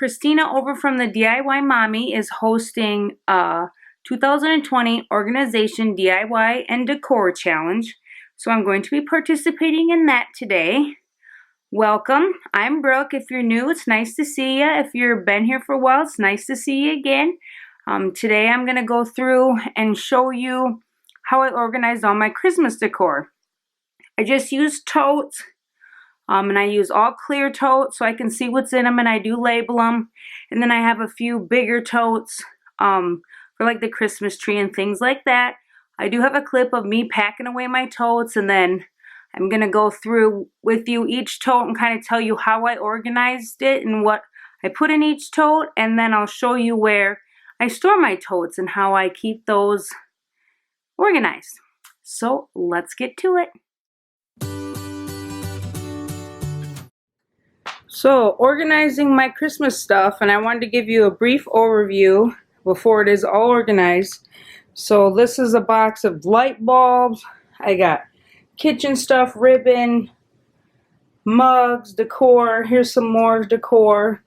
Christina over from the DIY Mommy is hosting a 2020 Organization DIY and Decor Challenge. So I'm going to be participating in that today. Welcome. I'm Brooke. If you're new, it's nice to see you. If you've been here for a while, it's nice to see you again. Today I'm going to go through and show you how I organized all my Christmas decor. I just used totes. And I use all clear totes so I can see what's in them, and I do label them. And then I have a few bigger totes for like the Christmas tree and things like that. I do have a clip of me packing away my totes, and then I'm going to go through with you each tote and kind of tell you how I organized it and what I put in each tote. And then I'll show you where I store my totes and how I keep those organized. So let's get to it. So, organizing my Christmas stuff, and I wanted to give you a brief overview before it is all organized. So this is a box of light bulbs. I got kitchen stuff, ribbon, mugs, decor. Here's some more decor.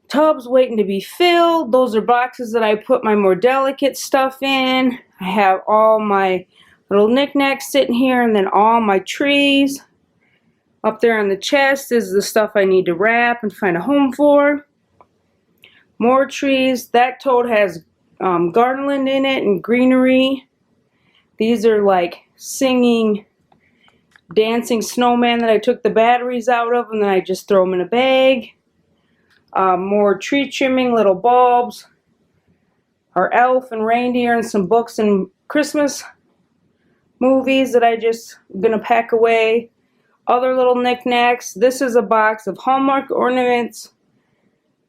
Tubs waiting to be filled. Those are boxes that I put my more delicate stuff in. I have all my little knickknacks sitting here, and then all my trees. Up there on the chest is the stuff I need to wrap and find a home for. More trees. That tote has garland in it and greenery. These are like singing, dancing snowman that I took the batteries out of, and then I just throw them in a bag. More tree trimming, little bulbs. Our elf and reindeer and some books and Christmas movies that I just gonna pack away. Other little knickknacks. This is a box of Hallmark ornaments.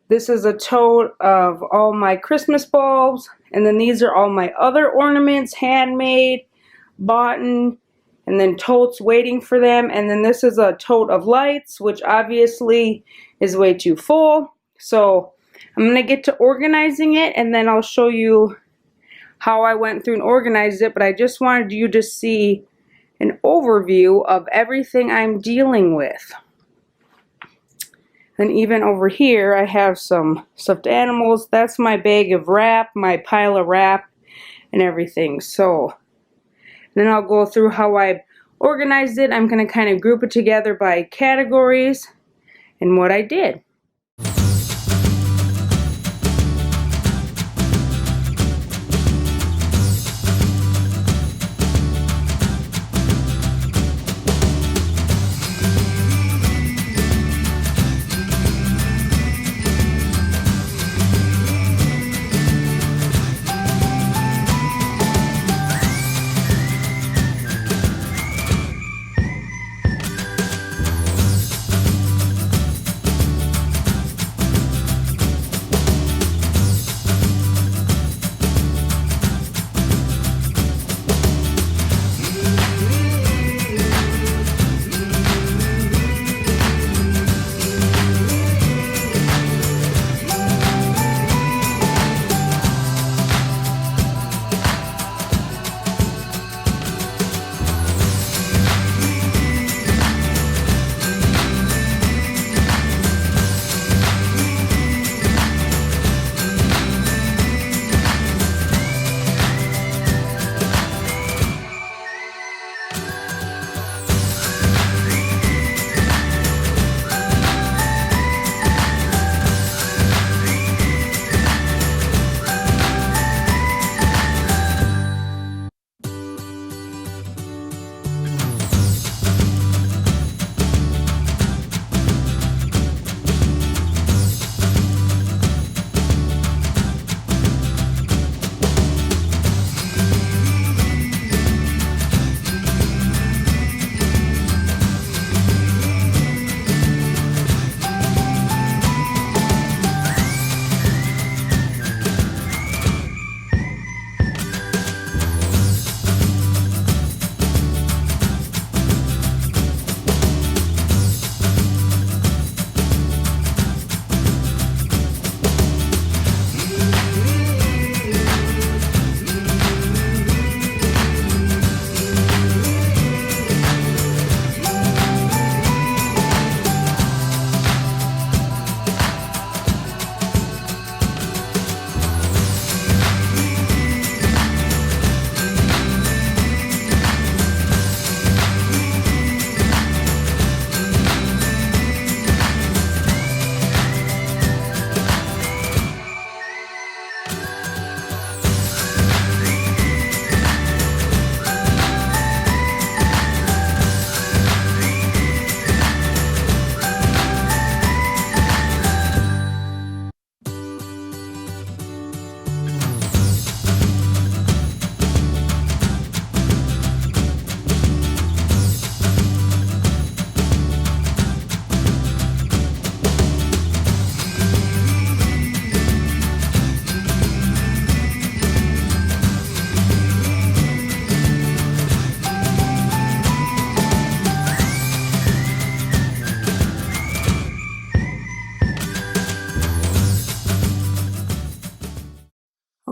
This is a tote of all my Christmas bulbs. And then these are all my other ornaments, handmade, bought, and then totes waiting for them. And then this is a tote of lights, which obviously is way too full. So I'm going to get to organizing it, and then I'll show you how I went through and organized it. But I just wanted you to see an overview of everything I'm dealing with. And even over here I have some stuffed animals. That's my bag of wrap, my pile of wrap and everything. So then I'll go through how I organized it. I'm going to kind of group it together by categories and what I did.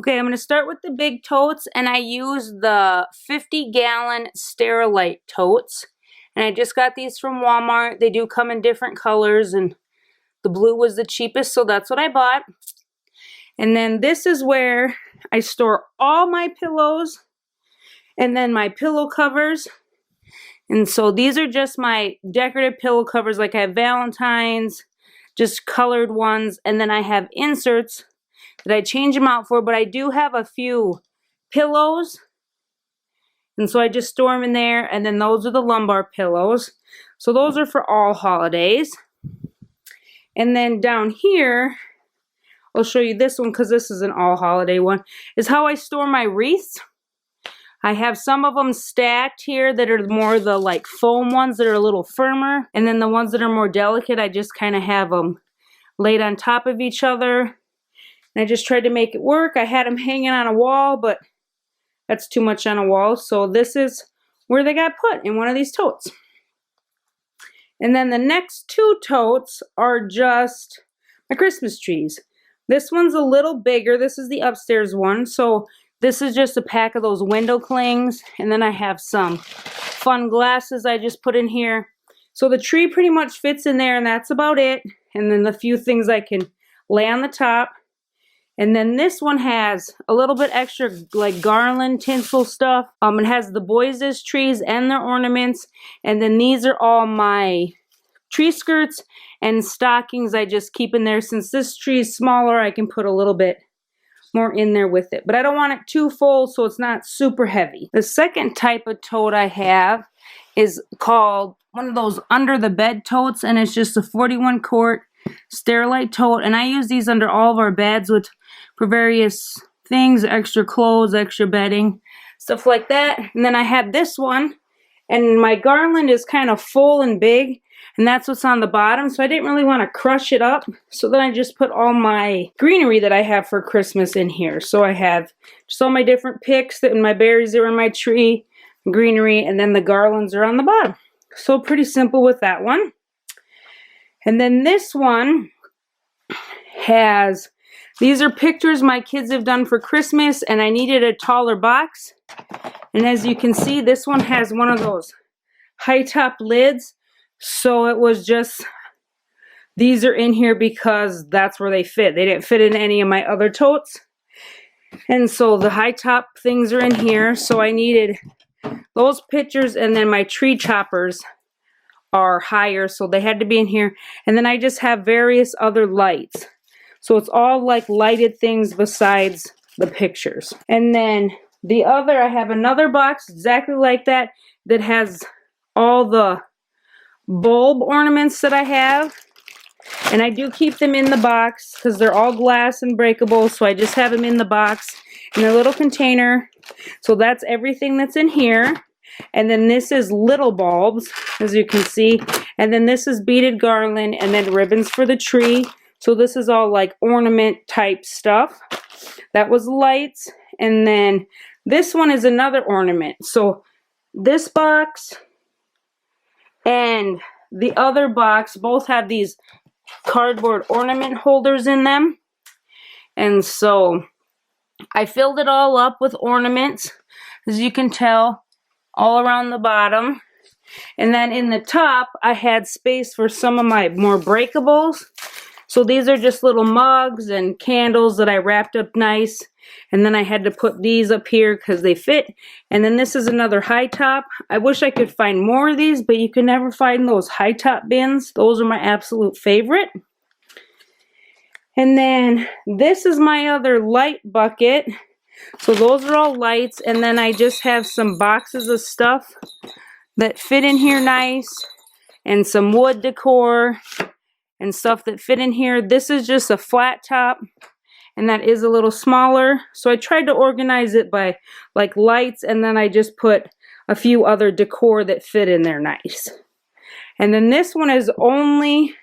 Okay, I'm going to start with the big totes, and I use the 50-gallon Sterilite totes. And I just got these from Walmart. They do come in different colors, and the blue was the cheapest, so that's what I bought. And then this is where I store all my pillows, and then my pillow covers. And so these are just my decorative pillow covers, like I have Valentine's, just colored ones, and then I have inserts that I change them out for, but I do have a few pillows, and so I just store them in there, and then those are the lumbar pillows. So those are for all holidays. And then down here, I'll show you this one because this is an all holiday one, is how I store my wreaths. I have some of them stacked here that are more the like foam ones that are a little firmer, and then the ones that are more delicate, I just kind of have them laid on top of each other. And I just tried to make it work. I had them hanging on a wall, but that's too much on a wall. So this is where they got put, in one of these totes. And then the next two totes are just my Christmas trees. This one's a little bigger. This is the upstairs one. So this is just a pack of those window clings. And then I have some fun glasses I just put in here. So the tree pretty much fits in there, and that's about it. And then the few things I can lay on the top. And then this one has a little bit extra like garland tinsel stuff. It has the boys' trees and their ornaments. And then these are all my tree skirts and stockings I just keep in there. Since this tree is smaller, I can put a little bit more in there with it. But I don't want it too full so it's not super heavy. The second type of tote I have is called one of those under the bed totes, and it's just a 41 quart Sterilite tote. And I use these under all of our beds for various things, extra clothes, extra bedding, stuff like that. And then I have this one, and my garland is kind of full and big, and that's what's on the bottom. So I didn't really want to crush it up. So then I just put all my greenery that I have for Christmas in here. So I have just all my different picks and my berries that are in my tree, greenery, and then the garlands are on the bottom. So pretty simple with that one. And then this one has, these are pictures my kids have done for Christmas, and I needed a taller box. And as you can see, this one has one of those high top lids. So it was just, these are in here because that's where they fit. They didn't fit in any of my other totes. And so the high top things are in here. So I needed those pictures, and then my tree choppers are higher, so they had to be in here. And then I just have various other lights. So it's all like lighted things besides the pictures. And then the other, I have another box exactly like that that has all the bulb ornaments that I have. And I do keep them in the box because they're all glass and breakable. So I just have them in the box in a little container. So that's everything that's in here. And then this is little bulbs, as you can see. And then this is beaded garland, and then ribbons for the tree. So this is all like ornament type stuff. That was lights. And then this one is another ornament. So this box and the other box both have these cardboard ornament holders in them. And so I filled it all up with ornaments, as you can tell, all around the bottom. And then in the top, I had space for some of my more breakables. So these are just little mugs and candles that I wrapped up nice. And then I had to put these up here because they fit. And then this is another high top. I wish I could find more of these, but you can never find those high top bins. Those are my absolute favorite. And then this is my other light bucket. So those are all lights. And then I just have some boxes of stuff that fit in here nice, and some wood decor and stuff that fit in here. This is just a flat top, and that is a little smaller. So I tried to organize it by like lights, and then I just put a few other decor that fit in there nice. And then this one is only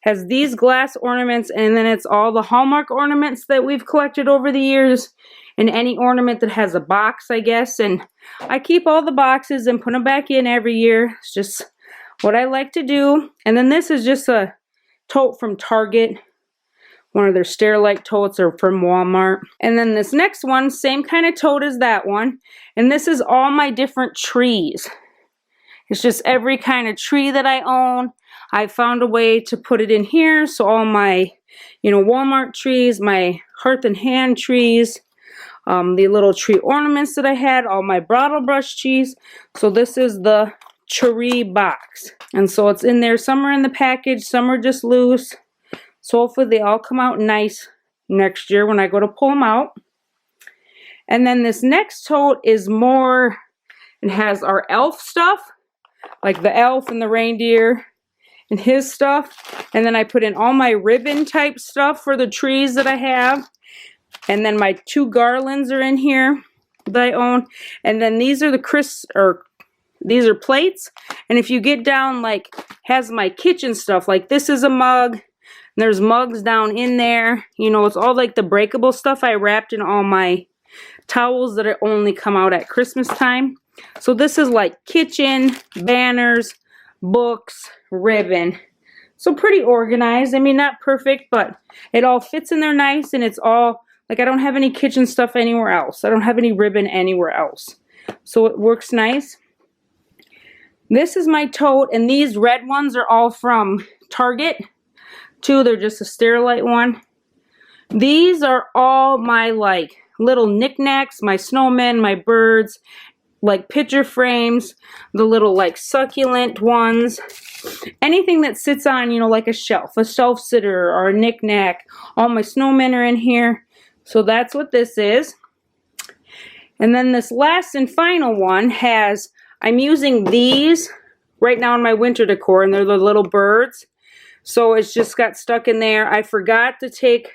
has these glass ornaments, and then it's all the Hallmark ornaments that we've collected over the years, and any ornament that has a box, I guess. And I keep all the boxes and put them back in every year. It's just what I like to do. And then this is just a tote from Target, one of their Sterilite totes or from Walmart. And then this next one, same kind of tote as that one. And this is all my different trees. It's just every kind of tree that I own. I found a way to put it in here. So all my, you know, Walmart trees, my Hearth and Hand trees, the little tree ornaments that I had, all my bottle brush trees. So this is the tree box. And so it's in there. Some are in the package, some are just loose. So hopefully they all come out nice next year when I go to pull them out. And then this next tote is more, it has our elf stuff, like the elf and the reindeer and his stuff. And then I put in all my ribbon type stuff for the trees that I have. And then my 2 garlands are in here that I own. And then these are the these are plates. And if you get down, like, has my kitchen stuff, like this is a mug. There's mugs down in there. You know, it's all like the breakable stuff I wrapped in all my towels that only come out at Christmas time. So this is like kitchen, banners, books, ribbon. So pretty organized. I mean, not perfect, but it all fits in there nice, and it's all, like, I don't have any kitchen stuff anywhere else. I don't have any ribbon anywhere else. So it works nice. This is my tote, and these red ones are all from Target. 2, they're just a Sterilite one. These are all my, like, little knickknacks, my snowmen, my birds, like picture frames, the little, like, succulent ones. Anything that sits on, you know, like a shelf sitter or a knickknack. All my snowmen are in here. So that's what this is. And then this last and final one has, I'm using these right now in my winter decor, and they're the little birds. So it's just got stuck in there. I forgot to take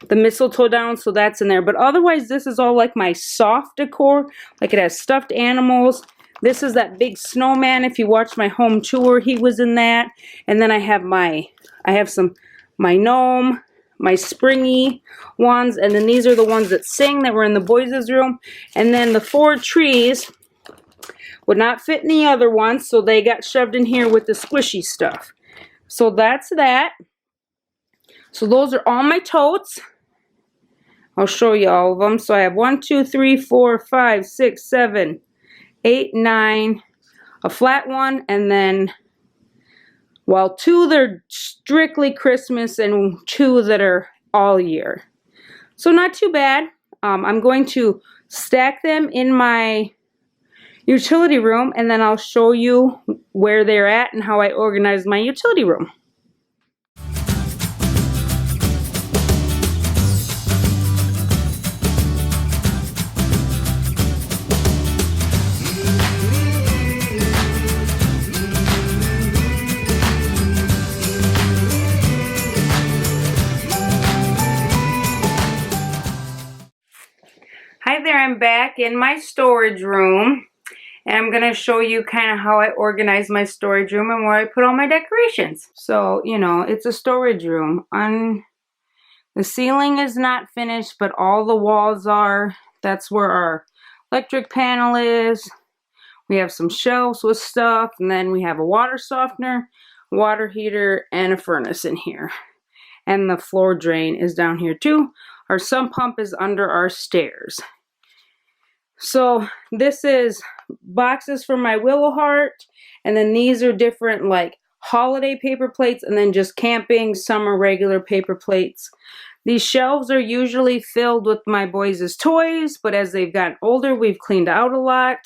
the mistletoe down, so that's in there. But otherwise, this is all like my soft decor. Like, it has stuffed animals. This is that big snowman. If you watch my home tour, he was in that. And then I have my gnome, my springy ones. And then these are the ones that sing that were in the boys' room. And then the 4 trees would not fit in the other ones, so they got shoved in here with the squishy stuff. So that's that. So those are all my totes. I'll show you all of them. So I have 1, 2, 3, 4, 5, 6, 7, 8, 9, a flat one, and then, well, 2 that are strictly Christmas and 2 that are all year. So not too bad. I'm going to stack them in my utility room, and then I'll show you where they're at and how I organize my utility room. Hi there, I'm back in my storage room. And I'm going to show you kind of how I organize my storage room and where I put all my decorations. So, you know, it's a storage room. The ceiling is not finished, but all the walls are. That's where our electric panel is. We have some shelves with stuff, and then we have a water softener, water heater, and a furnace in here. And the floor drain is down here too. Our sump pump is under our stairs. So this is boxes for my willow heart, and then these are different, like, holiday paper plates, and then just camping, summer regular paper plates. These shelves are usually filled with my boys' toys, but as they've gotten older, we've cleaned out a lot,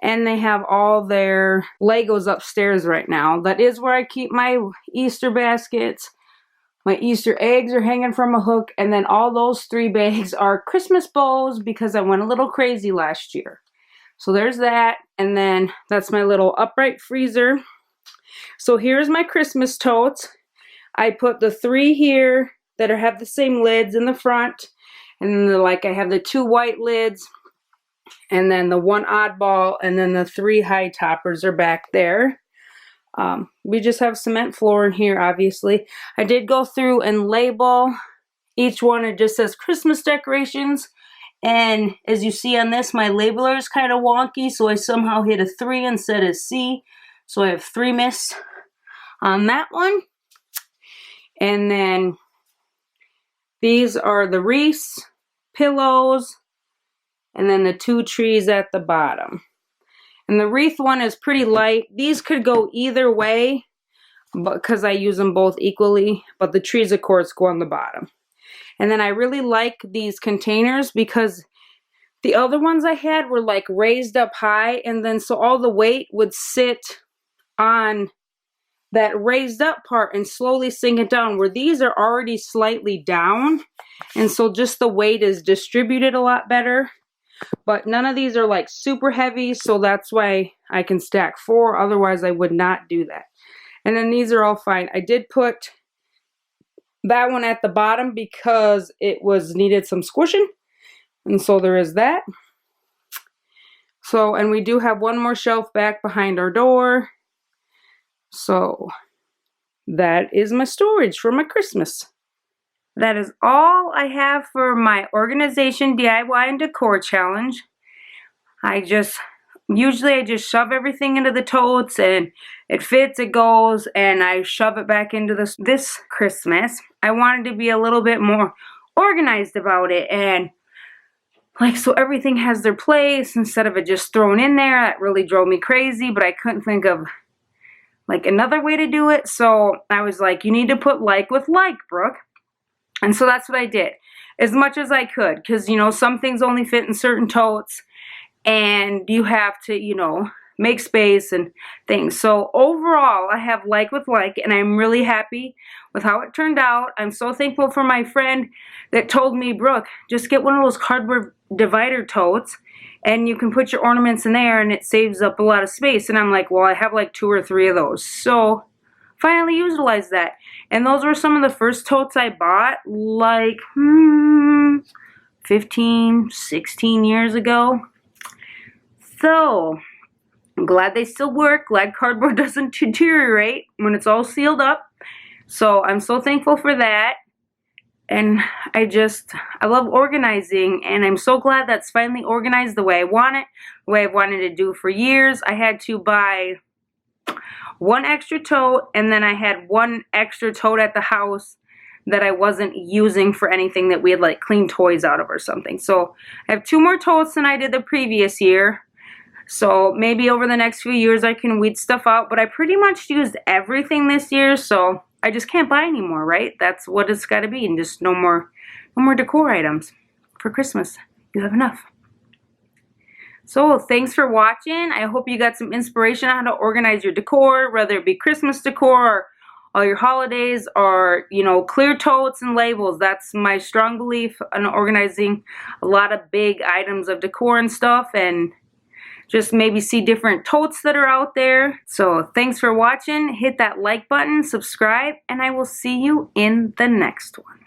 and they have all their Legos upstairs right now. That is where I keep my Easter baskets. My Easter eggs are hanging from a hook, and then all those 3 bags are Christmas bows because I went a little crazy last year. So there's that, and then that's my little upright freezer. So here's my Christmas totes. I put the 3 here that have the same lids in the front, and then I have the 2 white lids, and then the 1 oddball, and then the 3 high toppers are back there. We just have cement floor in here, obviously. I did go through and label each one. It just says Christmas decorations. And as you see on this, my labeler is kind of wonky, so I somehow hit a 3 instead of C. So I have 3 missed on that one. And then These are the wreaths, pillows, and then the 2 trees at the bottom. And the wreath one is pretty light. These could go either way because I use them both equally, but the trees of course go on the bottom. And then I really like these containers because the other ones I had were like raised up high, and then so all the weight would sit on that raised up part and slowly sink it down, where these are already slightly down, and so just the weight is distributed a lot better. But none of these are like super heavy, so that's why I can stack 4. Otherwise I would not do that. And then these are all fine. I did put that one at the bottom because it needed some squishing, and so there is that. So, and we do have one more shelf back behind our door. So that is my storage for my Christmas. That is all I have for my organization, DIY, and decor challenge. Usually I just shove everything into the totes and it fits, it goes, and I shove it back into this Christmas. I wanted to be a little bit more organized about it, and like so everything has their place instead of it just thrown in there. That really drove me crazy, but I couldn't think of like another way to do it. So I was like, you need to put like with like, Brooke. And so that's what I did as much as I could, because you know some things only fit in certain totes and you have to, you know, make space and things. So overall I have like with like, and I'm really happy with how it turned out. I'm so thankful for my friend that told me, Brooke, just get one of those cardboard divider totes and you can put your ornaments in there and it saves up a lot of space. And I'm like, well, I have like 2 or 3 of those. So finally utilized that. And those were some of the first totes I bought like 15, 16 years ago. So I'm glad they still work. Glad cardboard doesn't deteriorate when it's all sealed up. So I'm so thankful for that. And I love organizing, and I'm so glad that's finally organized the way I want it, the way I've wanted to do for years. I had to buy 1 extra tote, and then I had 1 extra tote at the house that I wasn't using for anything that we had like cleaned toys out of or something. So I have 2 more totes than I did the previous year. So maybe over the next few years I can weed stuff out, but I pretty much used everything this year, so I just can't buy anymore, right? That's what it's got to be, and just no more decor items for Christmas. You have enough. So thanks for watching. I hope you got some inspiration on how to organize your decor, whether it be Christmas decor or all your holidays, or you know, clear totes and labels. That's my strong belief in organizing a lot of big items of decor and stuff, and just maybe see different totes that are out there. So thanks for watching. Hit that like button, subscribe, and I will see you in the next one.